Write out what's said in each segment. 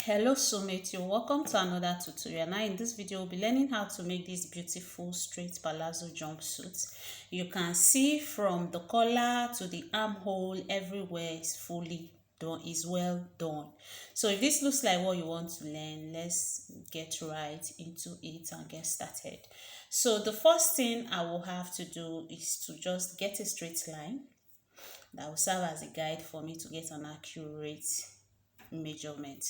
Hello soulmate, you're welcome to another tutorial. Now in this video we'll be learning how to make this beautiful straight palazzo jumpsuit. You can see from the collar to the armhole, everywhere is fully done, is well done. So if this looks like what you want to learn, let's get right into it and get started. So the first thing I will have to do is to just get a straight line that will serve as a guide for me to get an accurate measurement.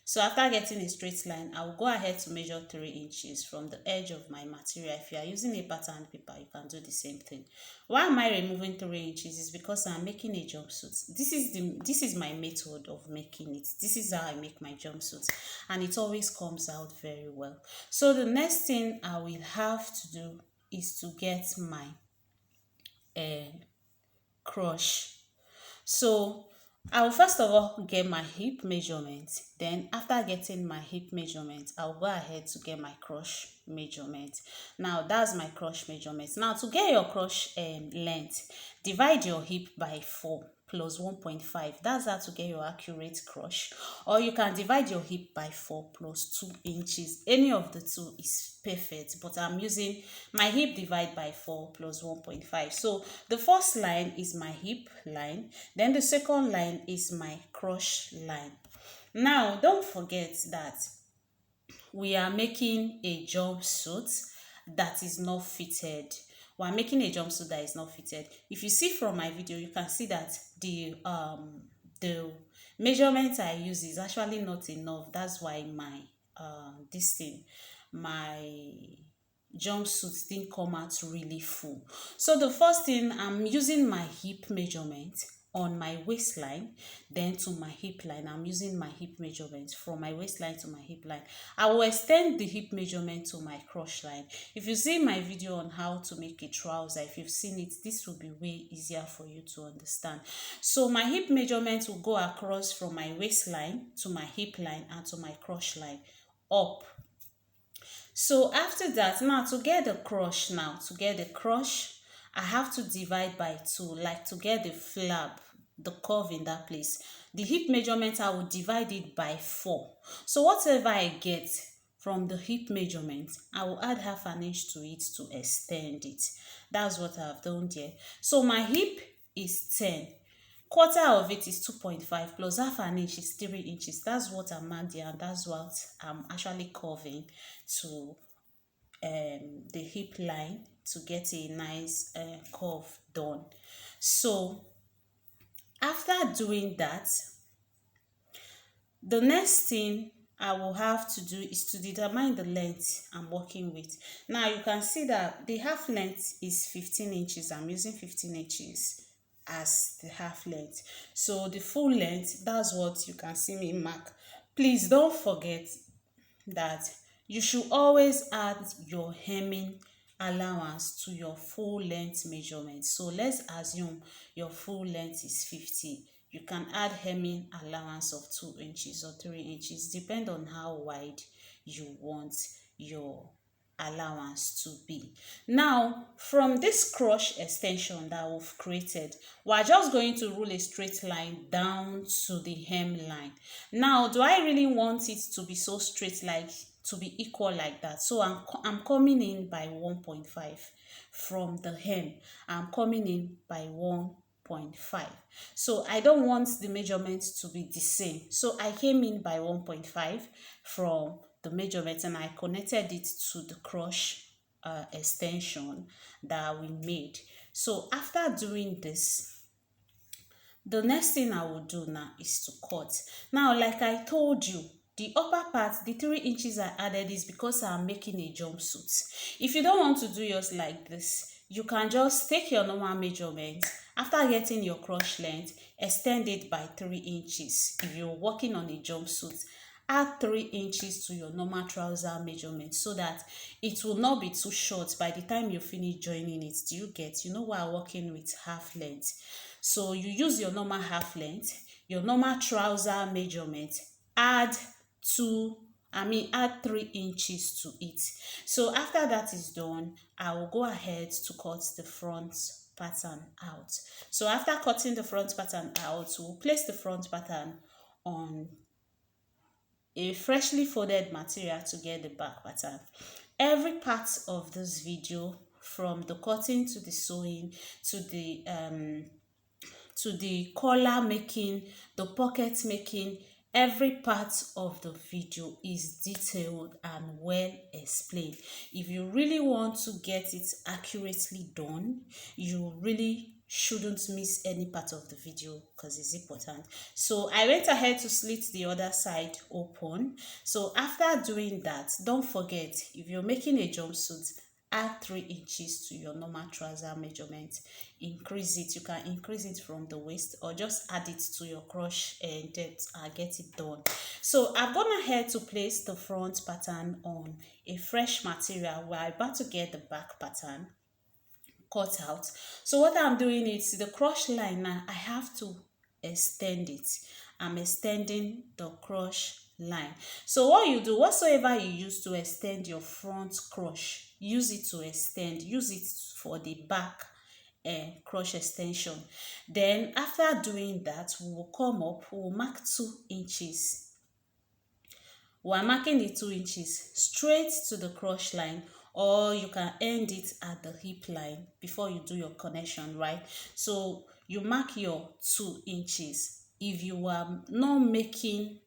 So after getting a straight line, I will go ahead to measure 3 inches from the edge of my material. If you are using a pattern paper, you can do the same thing. Why am I removing 3 inches? Is because I'm making a jumpsuit. This is my method of making it. This is how I make my jumpsuit, and it always comes out very well. So the next thing I will have to do is to get my crush. So I will first of all get my hip measurement. Then after getting my hip measurement, I'll go ahead to get my crush measurement. Now that's my crush measurement. Now to get your crush length, divide your hip by 4 plus 1.5. That's how to get your accurate crush. Or you can divide your hip by 4 plus 2 inches. Any of the two is perfect, but I'm using my hip divide by 4 plus 1.5. So the first line is my hip line, then the second line is my crush line. Now don't forget that we are making a jumpsuit that is not fitted. We are making a jumpsuit that is not fitted. If you see from my video, you can see that the measurement I use is actually not enough. That's why my my jumpsuit didn't come out really full. So the first thing, I'm using my hip measurement on my waistline, then to my hip line. I'm using my hip measurement from my waistline to my hip line. I will extend the hip measurement to my crush line. If you see my video on how to make a trouser, if you've seen it, this will be way easier for you to understand. So my hip measurement will go across from my waistline to my hip line and to my crush line up. So after that, now to get the crush, I have to divide by 2, like to get the flap, the curve in that place. The hip measurement, I will divide it by 4. So whatever I get from the hip measurement, I will add half an inch to it to extend it. That's what I've done there. So my hip is 10. Quarter of it is 2.5 plus half an inch is 3 inches. That's what I'm adding, and that's what I'm actually curving to the hip line to get a nice curve done. So after doing that, the next thing I will have to do is to determine the length I'm working with. Now you can see that the half length is 15 inches. I'm using 15 inches as the half length. So the full length, that's what you can see me mark. Please don't forget that you should always add your hemming allowance to your full length measurement. So let's assume your full length is 50. You can add hemming allowance of 2 inches or 3 inches, depend on how wide you want your allowance to be. Now from this crush extension that we've created, we're just going to rule a straight line down to the hem line. Now do I really want it to be so straight, like to be equal like that? So I'm coming in by 1.5 from the hem. I'm coming in by 1.5. So I don't want the measurement to be the same, so I came in by 1.5 from the measurement and I connected it to the crush extension that we made. So after doing this, the next thing I will do now is to cut. Now like I told you, the upper part, the 3 inches I added is because I'm making a jumpsuit. If you don't want to do yours like this, you can just take your normal measurement. After getting your crush length, extend it by 3 inches. If you're working on a jumpsuit, add 3 inches to your normal trouser measurement so that it will not be too short by the time you finish joining it. Do you get? You know, we're working with half length. So you use your normal half length, your normal trouser measurement, add 3 inches to it. So after that is done, I will go ahead to cut the front pattern out. So after cutting the front pattern out, we'll place the front pattern on a freshly folded material to get the back pattern. Every part of this video, from the cutting to the sewing to the collar making, the pocket making, every part of the video is detailed and well explained. If you really want to get it accurately done, you really shouldn't miss any part of the video because it's important. So I went ahead to slit the other side open. So after doing that, don't forget, if you're making a jumpsuit, add 3 inches to your normal trouser measurement. Increase it. You can increase it from the waist or just add it to your crotch and depth and get it done. So I've gone ahead to place the front pattern on a fresh material. We're about to get the back pattern cut out. So what I'm doing is the crotch line now, I have to extend it. I'm extending the crotch line. So what you do, whatsoever you use to extend your front crotch, use it to extend, use it for the back crotch extension. Then after doing that, we will come up, we will mark 2 inches. We are marking the 2 inches straight to the crotch line, or you can end it at the hip line before you do your connection, right? So you mark your 2 inches. If you are not making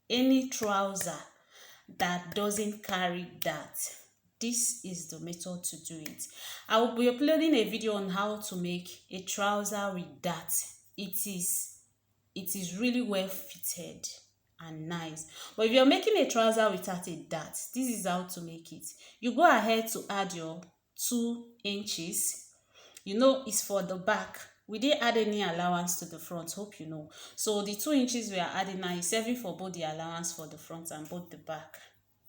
any trouser that doesn't carry that, this is the method to do it. I will be uploading a video on how to make a trouser with that. It is really well fitted and nice. But if you're making a trouser without a dart, this is how to make it. You go ahead to add your 2 inches. You know it's for the back. We didn't add any allowance to the front, hope you know. So the 2 inches we are adding now is serving for both the allowance for the front and both the back.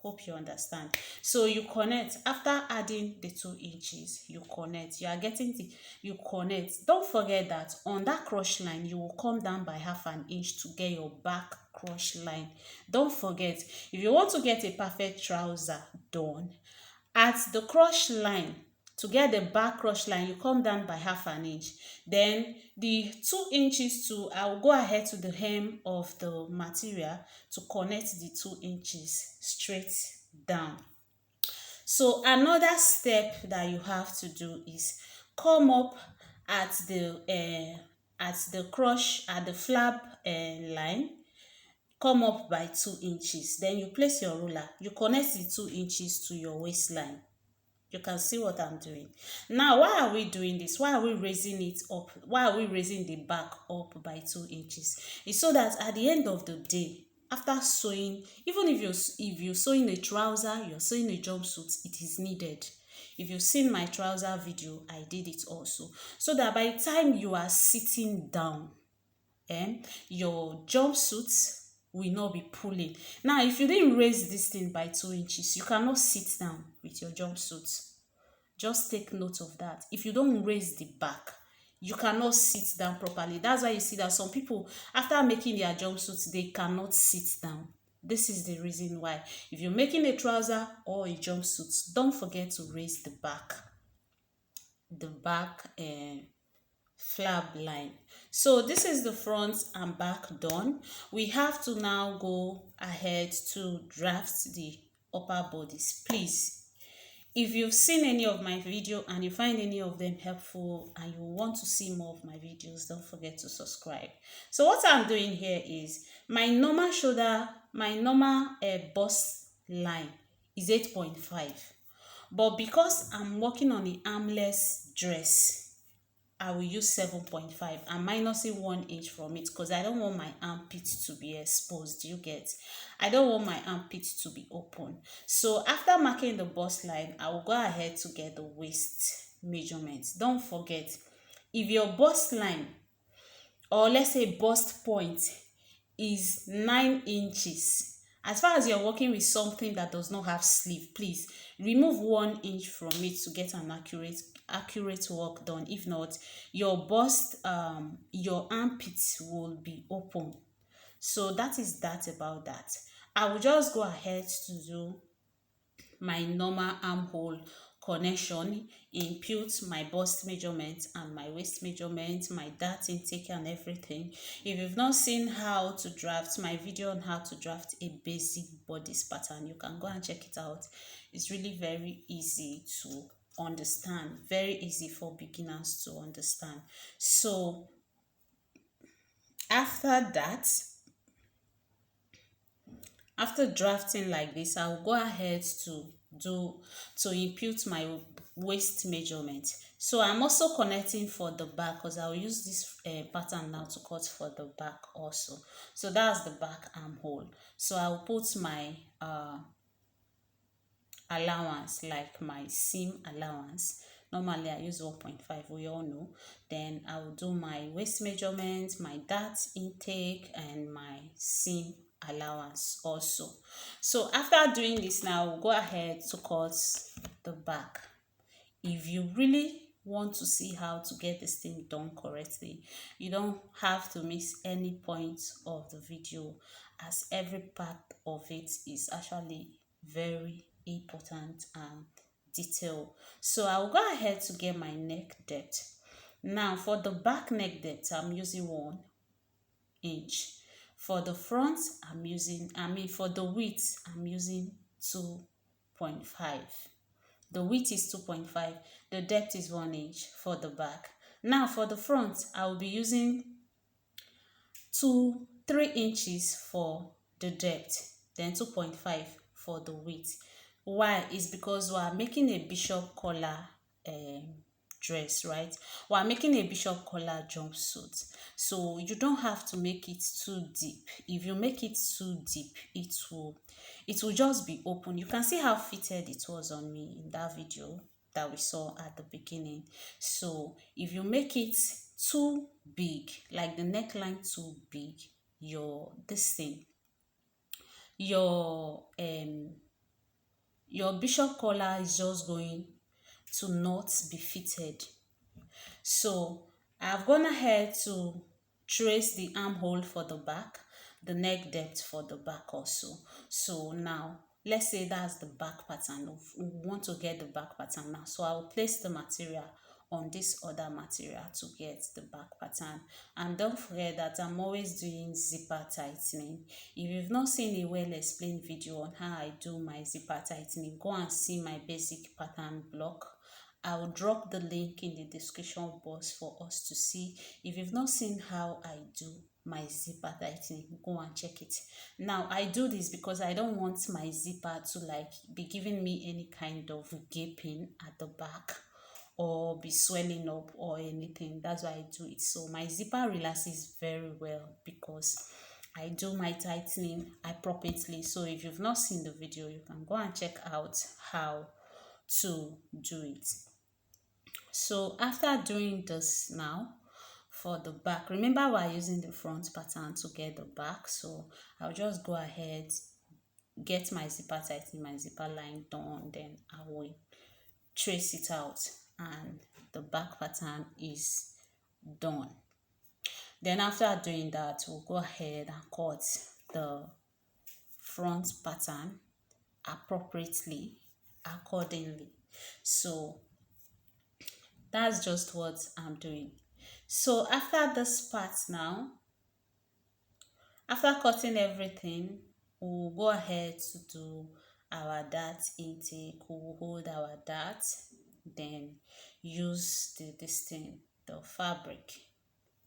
Hope you understand. So you connect. After adding the 2 inches, you connect. You connect. Don't forget that on that crotch line, you will come down by half an inch to get your back crotch line. Don't forget, if you want to get a perfect trouser done, at the crotch line, to get the back crotch line, you come down by half an inch. Then the 2 inches to, I will go ahead to the hem of the material to connect the 2 inches straight down. So another step that you have to do is come up at the crotch, at the flap line. Come up by 2 inches. Then you place your ruler. You connect the 2 inches to your waistline. You can see what I'm doing. Now, why are we doing this? Why are we raising it up? Why are we raising the back up by 2 inches? It's so that at the end of the day, after sewing, even if you're sewing a trouser, you're sewing a jumpsuit, it is needed. If you've seen my trouser video, I did it also. So that by the time you are sitting down, your jumpsuit will not be pulling. Now, if you didn't raise this thing by 2 inches, you cannot sit down with your jumpsuit. Just take note of that. If you don't raise the back, you cannot sit down properly. That's why you see that some people, after making their jumpsuits, they cannot sit down. This is the reason why. If you're making a trouser or a jumpsuit, don't forget to raise the back flap line. So this is the front and back done. We have to now go ahead to draft the upper bodice. Please, if you've seen any of my video and you find any of them helpful and you want to see more of my videos, don't forget to subscribe. So what I'm doing here is my normal bust line is 8.5, but because I'm working on the armless dress, I will use 7.5. I'm minusing 1 inch from it because I don't want my armpit to be exposed. You get? I don't want my armpit to be open. So after marking the bust line, I will go ahead to get the waist measurements. Don't forget, if your bust line, or let's say bust point, is 9 inches, as far as you're working with something that does not have sleeve, please remove 1 inch from it to get an accurate work done. If not, your bust, your armpits will be open. So that is that about that. I will just go ahead to do my normal armhole connection, impute my bust measurement and my waist measurement, my dart intake and everything. If you've not seen how to draft my video on how to draft a basic bodice pattern, you can go and check it out. It's really very easy to understand, very easy for beginners to understand. So after that, after drafting like this, I'll go ahead to impute my waist measurement. So I'm also connecting for the back because I'll use this pattern now to cut for the back also. So that's the back armhole. So I'll put my allowance, like my seam allowance. Normally I use 1.5, we all know. Then I will do my waist measurement, my dart intake, and my seam allowance also. So after doing this now, we'll go ahead to cut the back. If you really want to see how to get this thing done correctly, you don't have to miss any point of the video, as every part of it is actually very important and detailed. So I'll go ahead to get my neck depth. Now for the back neck depth, I'm using 1 inch. For the front, for the width, I'm using 2.5. The width is 2.5, the depth is 1 inch for the back. Now for the front, I will be using 3 inches for the depth, then 2.5 for the width. Why? Is because we are making a bishop collar dress, right? We are making a bishop collar jumpsuit, so you don't have to make it too deep. If you make it too deep, it will just be open. You can see how fitted it was on me in that video that we saw at the beginning. So if you make it too big, like the neckline too big, your bishop collar is just going to not be fitted. So I've gone ahead to trace the armhole for the back, the neck depth for the back also. So now let's say that's the back pattern. We want to get the back pattern now. So I'll place the material on this other material to get the back pattern. And don't forget that I'm always doing zipper tightening. If you've not seen a well explained video on how I do my zipper tightening, go and see my basic pattern block. I'll drop the link in the description box for us to see. If you've not seen how I do my zipper tightening, go and check it. Now I do this because I don't want my zipper to be giving me any kind of gaping at the back or be swelling up or anything. That's why I do it. So my zipper relaxes very well because I do my tightening appropriately. So if you've not seen the video, you can go and check out how to do it. So after doing this now, for the back, remember we're using the front pattern to get the back. So I'll just go ahead, get my zipper tightening, my zipper line done, then I will trace it out and the back pattern is done. Then after doing that, we'll go ahead and cut the front pattern appropriately, accordingly. So that's just what I'm doing. So after this part now, after cutting everything, we'll go ahead to do our dart intake. We'll hold our dart, then use the fabric,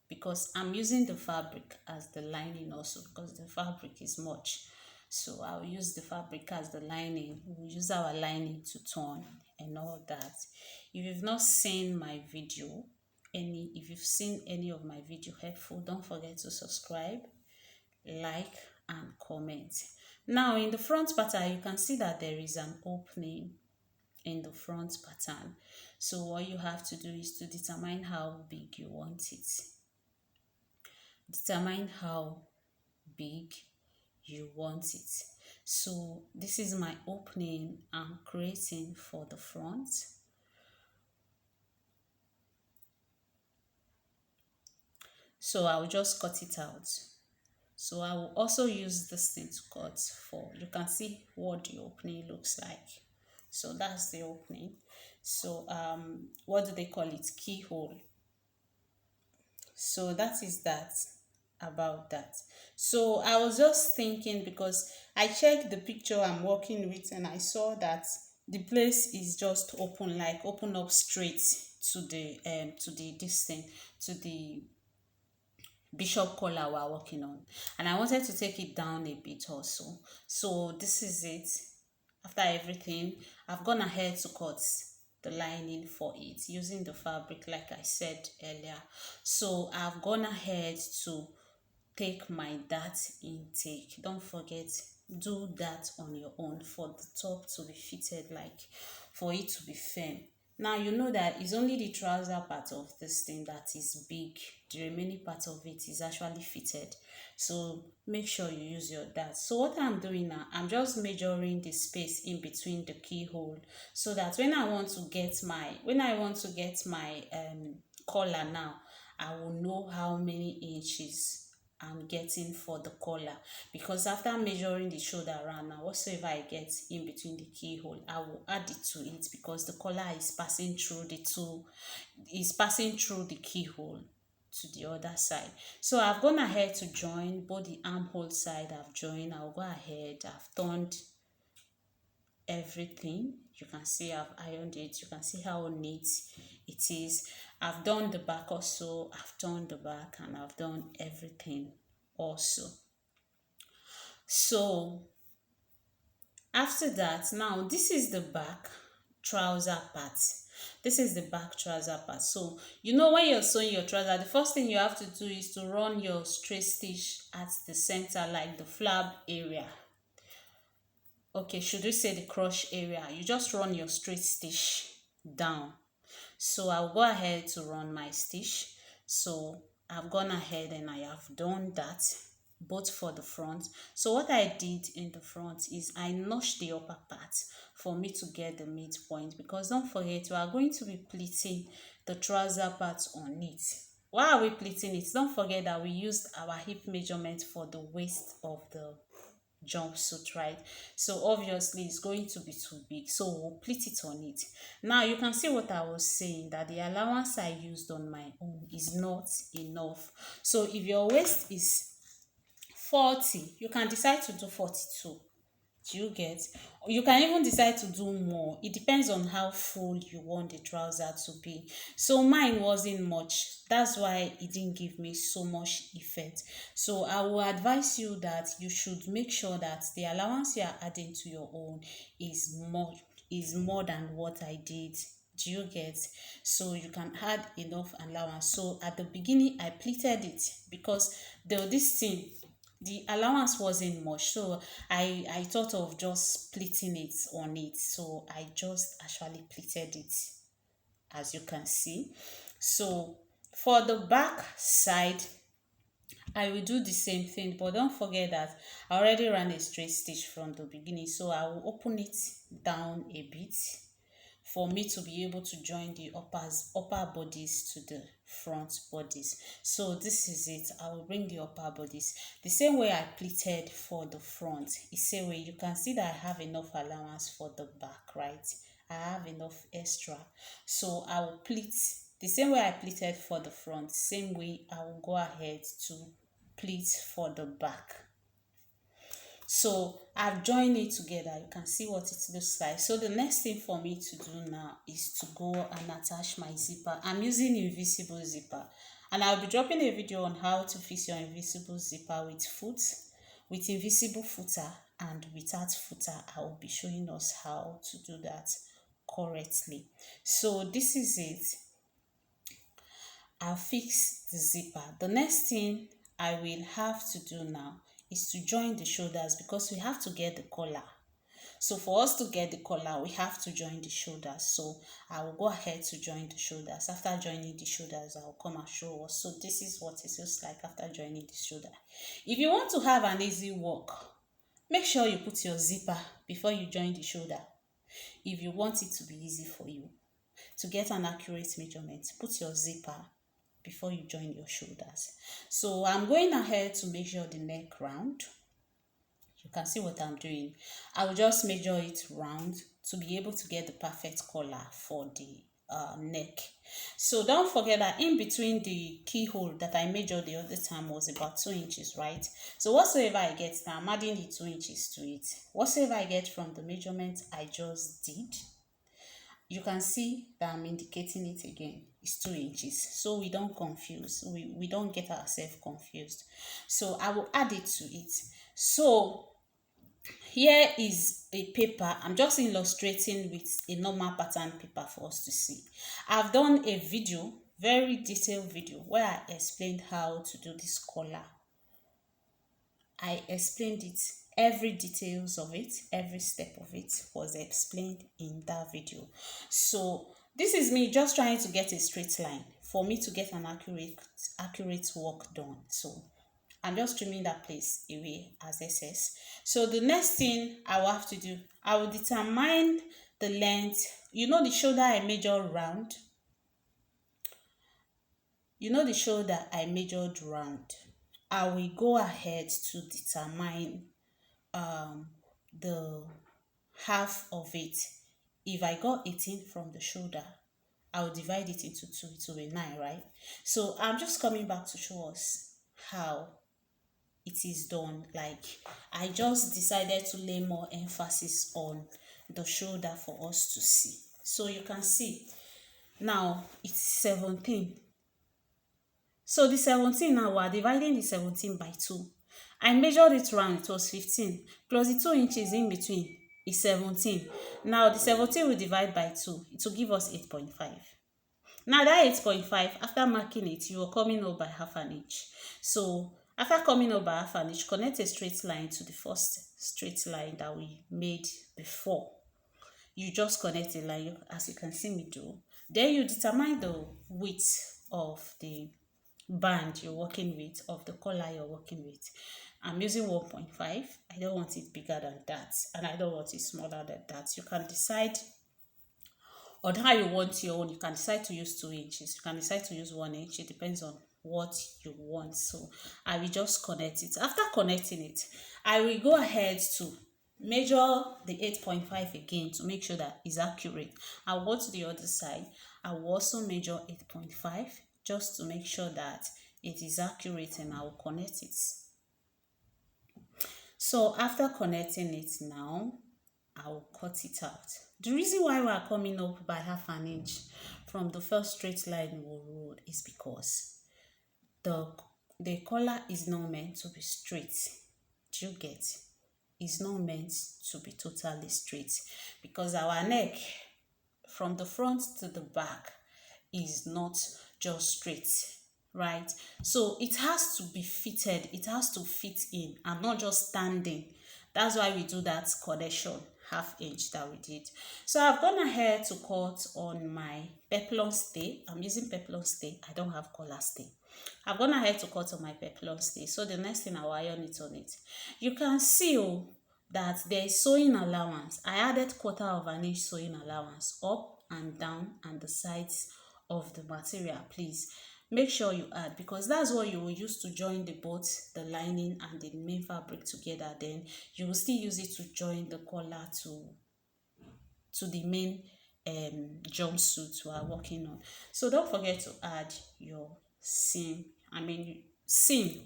because I'm using the fabric as the lining also because the fabric is much. So I'll use the fabric as the lining. We'll use our lining to turn and all that. If you've not seen my video, if you've seen any of my video helpful, don't forget to subscribe, like, and comment. Now in the front pattern, you can see that there is an opening in the front pattern. So what you have to do is to determine how big you want it. Determine how big you want it. So this is my opening I'm creating for the front. So I'll just cut it out. So I will also use this thing to cut for, you can see what the opening looks like So that's the opening. So what do they call it? Keyhole. So that is that about that. So I was just thinking, because I checked the picture I'm working with and I saw that the place is just open, like open up straight to the distance, to the bishop collar we're working on, and I wanted to take it down a bit also. So this is it. After everything, I've gone ahead to cut the lining for it using the fabric like I said earlier. So I've gone ahead to take my dart intake. Don't forget, do that on your own for the top to be fitted, like for it to be firm. Now you know that it's only the trouser part of this thing that is big. The remaining part of it is actually fitted. So make sure you use your dart. So what I'm doing now, I'm just measuring the space in between the keyhole, so that when I want to get my collar now, I will know how many inches I'm getting for the collar. Because after measuring the shoulder around now, whatsoever I get in between the keyhole, I will add it to it, because the collar is passing through the keyhole to the other side. So I've gone ahead to join both the armhole side. I've joined. I'll go ahead, I've turned everything. You can see I've ironed it. You can see how neat it is. I've done the back also. I've turned the back and I've done everything also. So after that, now this is the back trouser part. This is the back trouser part. So you know, when you're sewing your trouser, the first thing you have to do is to run your straight stitch at the center, like the flap area. Okay, should we say the crush area? You just run your straight stitch down. So I'll go ahead to run my stitch. So I've gone ahead and I have done that both for the front. So what I did in the front is I notched the upper part for me to get the midpoint, because don't forget, we are going to be pleating the trouser part on it. Why are we pleating it? Don't forget that we used our hip measurement for the waist of the jumpsuit, right? So obviously it's going to be too big, so we'll pleat it on it. Now you can see what I was saying, that the allowance I used on my own is not enough. So if your waist is 40, you can decide to do 42. Do you get? You can even decide to do more. It depends on how full you want the trouser to be. So mine wasn't much. That's why it didn't give me so much effect. So I will advise you that you should make sure that the allowance you are adding to your own is more than what I did. Do you get? So you can add enough allowance. So at the beginning I pleated it, because the allowance wasn't much, so I thought of just splitting it on it. So I just actually pleated it, as you can see. So for the back side, I will do the same thing, but don't forget that I already ran a straight stitch from the beginning, so I will open it down a bit for me to be able to join the upper bodies to the front bodies. So this is it. I will bring the upper bodies the same way I pleated for the front. The same way, you can see that I have enough allowance for the back, right? I have enough extra, so I will pleat the same way I pleated for the front. Same way I will go ahead to pleat for the back. So I've joined it together. You can see what it looks like. So the next thing for me to do now is to go and attach my zipper. I'm using invisible zipper, and I'll be dropping a video on how to fix your invisible zipper with invisible footer and without footer. I will be showing us how to do that correctly. So this is it. I'll fix the zipper. The next thing I will have to do now is to join the shoulders, because we have to get the collar. So for us to get the collar, we have to join the shoulders. So I will go ahead to join the shoulders. After joining the shoulders, I will come and show us. So this is what it looks like after joining the shoulder. If you want to have an easy walk, make sure you put your zipper before you join the shoulder. If you want it to be easy for you to get an accurate measurement, put your zipper before you join your shoulders. So I'm going ahead to measure the neck round. You can see what I'm doing. I will just measure it round to be able to get the perfect collar for the neck. So don't forget that in between the keyhole that I measured the other time was about 2 inches, right? So whatsoever I get now, I'm adding the 2 inches to it. Whatsoever I get from the measurement I just did, you can see that I'm indicating it again. It's 2 inches. So we don't confuse. We don't get ourselves confused. So I will add it to it. So here is a paper. I'm just illustrating with a normal pattern paper for us to see. I've done a video, very detailed video, where I explained how to do this collar. I explained it, every details of it, every step of it was explained in that video. So this is me just trying to get a straight line for me to get an accurate work done. So I'm just trimming that place away as excess. So the next thing I will have to do, I will determine the length. You know the shoulder I measured round? You know the shoulder I measured round? I will go ahead to determine the half of it. If I got 18 from the shoulder, I will divide it into 2, it will be 9, right? So I'm just coming back to show us how it is done. Like, I just decided to lay more emphasis on the shoulder for us to see. So you can see now it's 17. So the 17 now, we're dividing the 17 by 2. I measured it round, it was 15, plus the 2 inches in between is 17. Now the 17 will divide by 2, it will give us 8.5. Now that 8.5, after marking it, you are coming up by half an inch. So after coming up by half an inch, connect a straight line to the first straight line that we made before. You just connect a line, as you can see me do. Then you determine the width of the band you're working with, of the collar you're working with. I'm using 1.5. I don't want it bigger than that, and I don't want it smaller than that. You can decide on how you want your own. You can decide to use 2 inches. You can decide to use 1 inch. It depends on what you want. So I will just connect it. After connecting it, I will go ahead to measure the 8.5 again to make sure that it's accurate. I'll go to the other side. I will also measure 8.5 just to make sure that it is accurate, and I will connect it. So after connecting it now, I will cut it out. The reason why we are coming up by half an inch from the first straight line we rode is because the collar is not meant to be straight. Do you get? It's not meant to be totally straight, because our neck from the front to the back is not just straight, right? So it has to be fitted, it has to fit in and not just standing. That's why we do that connection half inch that we did. So I've gone ahead to cut on my peplum stay. I'm using peplum stay. I don't have collar stay. I've gone ahead to cut on my peplum stay. So the next thing, I'll iron it on it. You can see that there is sewing allowance. I added 1/4 of an inch sewing allowance up and down and the sides of the material. Please make sure you add, because that's what you will use to join the lining and the main fabric together. Then you will still use it to join the collar to the main jumpsuit we are working on. So don't forget to add your seam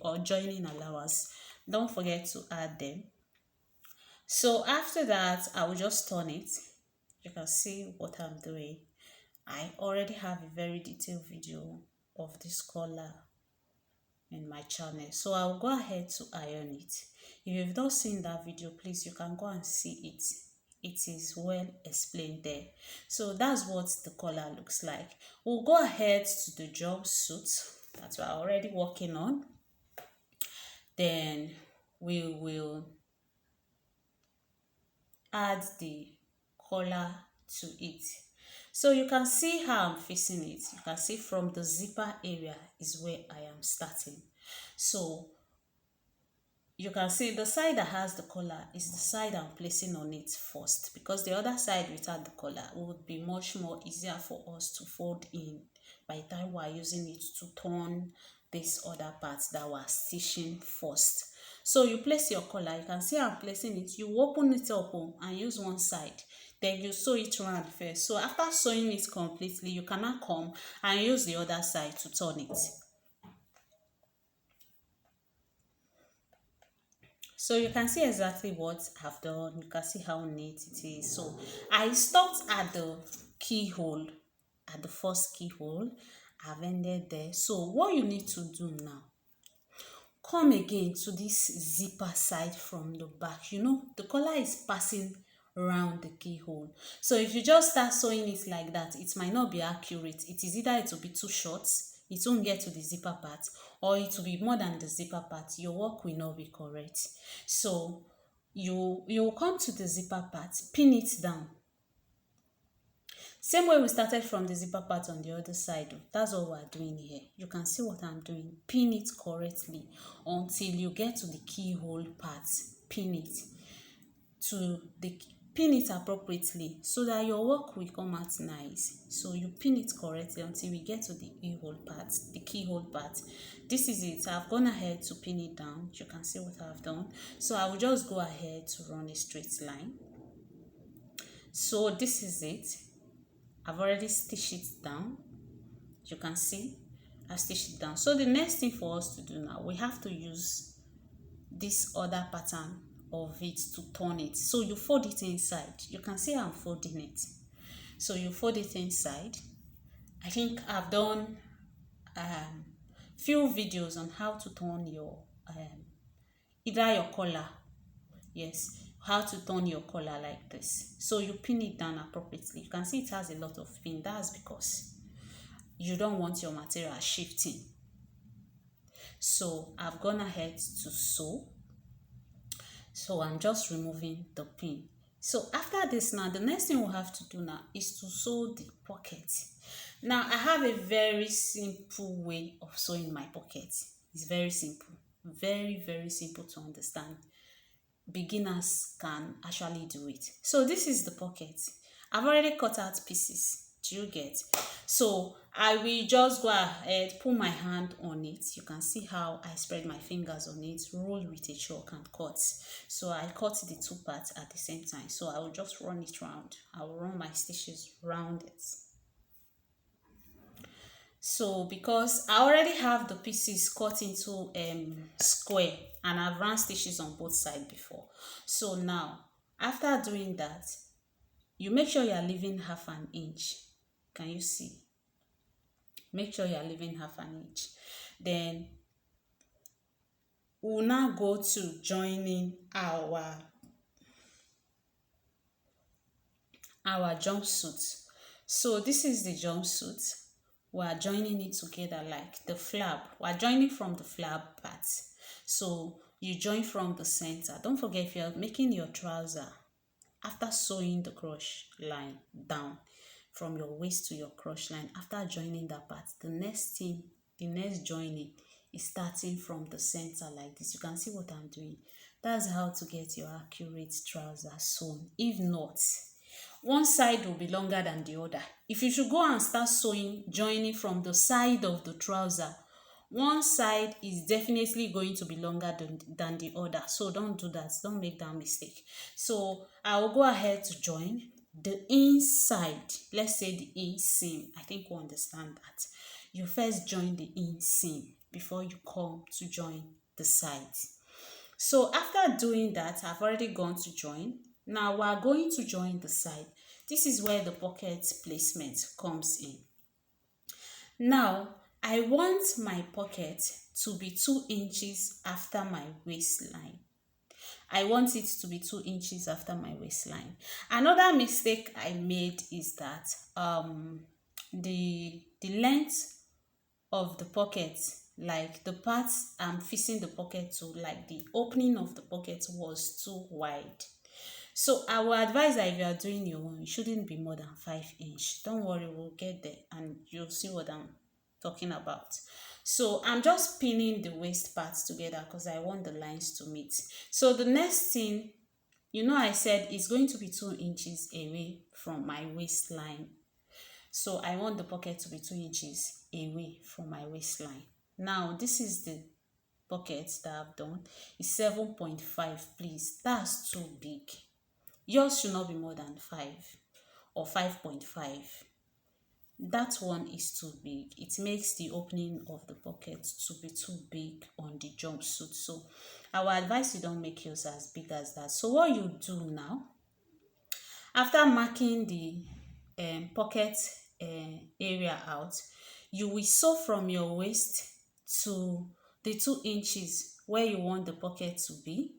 or joining allowance. Don't forget to add them. So after that, I will just turn it. You can see what I'm doing. I already have a very detailed video of this collar in my channel, so I'll go ahead to iron it. If you've not seen that video, please, you can go and see it. It is well explained there. So that's what the collar looks like. We'll go ahead to the jumpsuit that we're already working on. Then we will add the collar to it. So you can see how I'm facing it. You can see from the zipper area is where I am starting. So you can see the side that has the collar is the side I'm placing on it first, because the other side without the collar would be much more easier for us to fold in by the time we're using it to turn this other part that we're stitching first. So you place your collar. You can see I'm placing it. You open it up and use one side. then you sew it round first. So after sewing it completely, you can now come and use the other side to turn it. So you can see exactly what I've done. You can see how neat it is. So I stopped at the keyhole, at the first keyhole. I've ended there. So what you need to do now, come again to this zipper side from the back. You know, the collar is passing around the keyhole. So if you just start sewing it like that, it might not be accurate. It is either it will be too short, it won't get to the zipper part, or it will be more than the zipper part. Your work will not be correct. So you will come to the zipper part, pin it down. Same way we started from the zipper part on the other side. That's what we're doing here. You can see what I'm doing. Pin it correctly until you get to the keyhole part. Pin it to the pin it appropriately so that your work will come out nice. So you pin it correctly until we get to the keyhole part. The keyhole part. This is it. I've gone ahead to pin it down. You can see what I've done. So I will just go ahead to run a straight line. So this is it. I've already stitched it down. You can see I stitched it down. So the next thing for us to do now, we have to use this other pattern of it to turn it. So you fold it inside. You can see I'm folding it. So you fold it inside. I think I've done few videos on how to turn your either your collar, yes, how to turn your collar like this. So you pin it down appropriately. You can see it has a lot of pin. That's because you don't want your material shifting. So I've gone ahead to sew. So I'm just removing the pin. So after this now, the next thing we have to do now is to sew the pocket. Now I have a very simple way of sewing my pocket. It's very simple, very, very simple to understand. Beginners can actually do it. So this is the pocket. I've already cut out pieces. Do you get? So I will just go ahead, put my hand on it. You can see how I spread my fingers on it, roll with a chalk and cut. So I cut the two parts at the same time. So I will just run it round. I will run my stitches round it. So because I already have the pieces cut into square and I've run stitches on both sides before. So now after doing that, you make sure you are leaving half an inch. Can you see? Make sure you are leaving half an inch. Then we'll now go to joining our jumpsuit. So this is the jumpsuit. We are joining it together like the flap. We are joining from the flap part. So you join from the center. Don't forget, if you are making your trouser, after sewing the crotch line down from your waist to your crotch line, after joining that part, the next joining is starting from the center like this. You can see what I'm doing. That's how to get your accurate trouser sewn. If not, one side will be longer than the other. If you should go and start sewing, joining from the side of the trouser, one side is definitely going to be longer than the other. So don't do that. Don't make that mistake. So I will go ahead to join the inside. Let's say the inseam. I think we understand that. You first join the inseam before you come to join the sides. So after doing that, I've already gone to join. Now we are going to join the side. This is where the pocket placement comes in. Now I want my pocket to be 2 inches after my waistline. I want it to be 2 inches after my waistline. Another mistake I made is that the length of the pocket, like the parts I'm fixing the pocket to, like the opening of the pocket was too wide. So I will advise that if you are doing your own, it shouldn't be more than 5 inch. Don't worry, we'll get there and you'll see what I'm talking about. So I'm just pinning the waist parts together because I want the lines to meet. So the next thing, I said it's going to be 2 inches away from my waistline. So I want the pocket to be 2 inches away from my waistline. Now this is the pocket that I've done. It's 7.5, please. That's too big. Yours should not be more than 5 or 5.5. That one is too big. It makes the opening of the pocket to be too big on the jumpsuit. So I will advise you don't make yours as big as that. So what you do now, after marking the pocket area out, you will sew from your waist to the 2 inches where you want the pocket to be.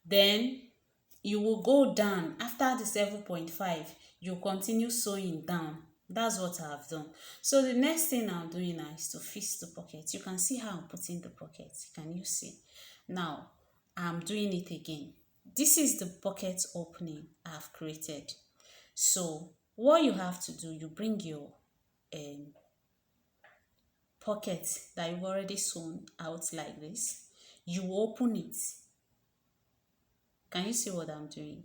Then you will go down after the 7.5. You continue sewing down. That's what I've done. So the next thing I'm doing now is to fix the pocket. You can see how I'm putting the pocket. Can you see? Now I'm doing it again. This is the pocket opening I've created. So what you have to do, you bring your pocket that you've already sewn out like this. You open it. Can you see what I'm doing?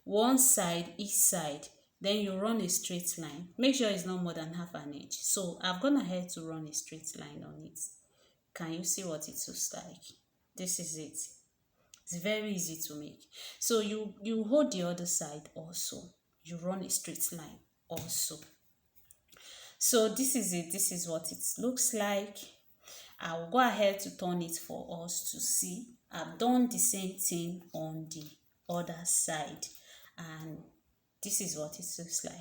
One side, each side. Then you run a straight line. Make sure it's not more than half an inch. So I've gone ahead to run a straight line on it. Can you see what it looks like? This is it. It's very easy to make. So you hold the other side also. You run a straight line also. So this is it. This is what it looks like. I will go ahead to turn it for us to see. I've done the same thing on the other side, and this is what it looks like.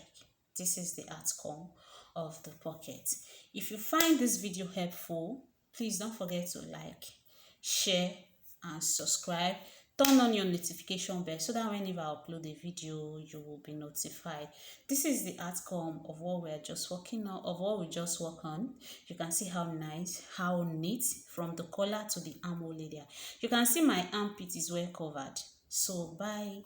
This is the outcome of the pocket. If you find this video helpful, please don't forget to like, share and subscribe. Turn on your notification bell so that whenever I upload a video, you will be notified. This is the outcome of what we're just working on, of what we just work on. You can see how nice, how neat from the collar to the armhole area. You can see my armpit is well covered. So bye.